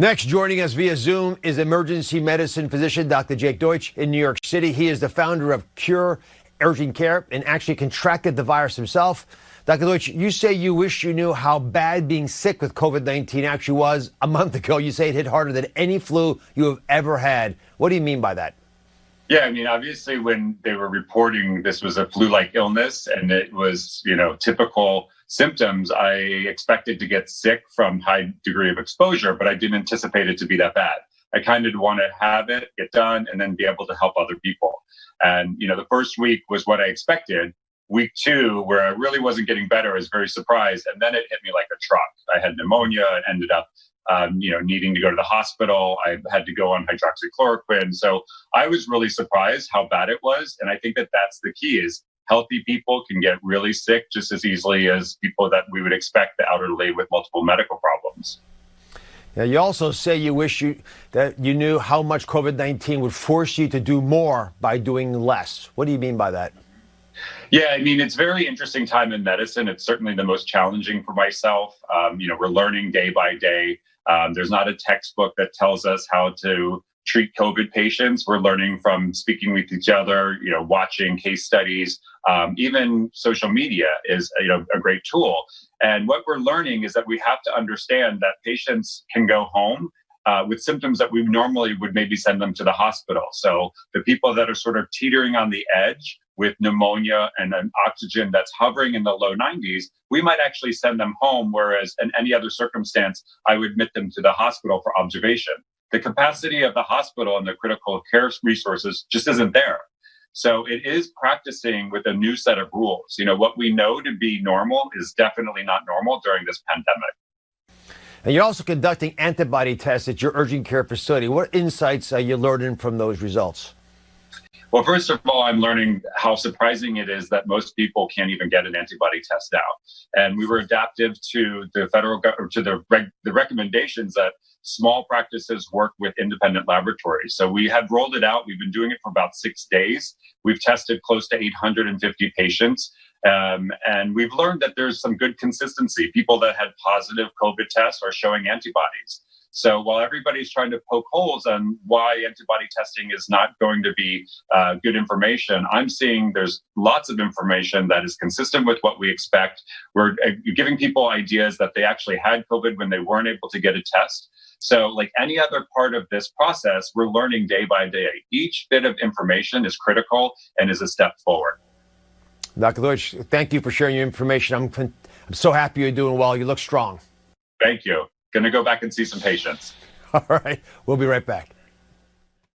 Next, joining us via Zoom is emergency medicine physician Dr. Jake Deutsch in New York City. He is the founder of Cure Urgent Care and actually contracted the virus himself. Dr. Deutsch, you say you wish you knew how bad being sick with COVID-19 actually was a month ago. You say it hit harder than any flu you have ever had. What do you mean by that? Yeah, I mean, obviously, when they were reporting this was a flu-like illness and it was, typical symptoms, I expected to get sick from high degree of exposure, but I didn't anticipate it to be that bad. I kind of want to have it, get done, and then be able to help other people. And, the first week was what I expected. Week 2, where I really wasn't getting better, I was very surprised. And then it hit me like a truck. I had pneumonia and ended up needing to go to the hospital. I had to go on hydroxychloroquine. So I was really surprised how bad it was. And I think that that's the key is healthy people can get really sick just as easily as people that we would expect the elderly with multiple medical problems. Now, you also say you wish that you knew how much COVID-19 would force you to do more by doing less. What do you mean by that? Yeah, I mean, it's a very interesting time in medicine. It's certainly the most challenging for myself. We're learning day by day. There's not a textbook that tells us how to treat COVID patients. We're learning from speaking with each other, watching case studies. Even social media is, a great tool. And what we're learning is that we have to understand that patients can go home with symptoms that we normally would maybe send them to the hospital. So the people that are sort of teetering on the edge with pneumonia and an oxygen that's hovering in the low 90s, we might actually send them home, whereas in any other circumstance, I would admit them to the hospital for observation. The capacity of the hospital and the critical care resources just isn't there. So it is practicing with a new set of rules. What we know to be normal is definitely not normal during this pandemic. And you're also conducting antibody tests at your urgent care facility. What insights are you learning from those results? Well, first of all, I'm learning how surprising it is that most people can't even get an antibody test now. And we were adaptive to the federal to the recommendations that small practices work with independent laboratories. So we have rolled it out. We've been doing it for about 6 days. We've tested close to 850 patients. And we've learned that there's some good consistency. People that had positive COVID tests are showing antibodies. So while everybody's trying to poke holes on why antibody testing is not going to be good information, I'm seeing there's lots of information that is consistent with what we expect. We're giving people ideas that they actually had COVID when they weren't able to get a test. So like any other part of this process, we're learning day by day. Each bit of information is critical and is a step forward. Dr. Deutsch, thank you for sharing your information. I'm so happy you're doing well. You look strong. Thank you. Going to go back and see some patients. All right. We'll be right back.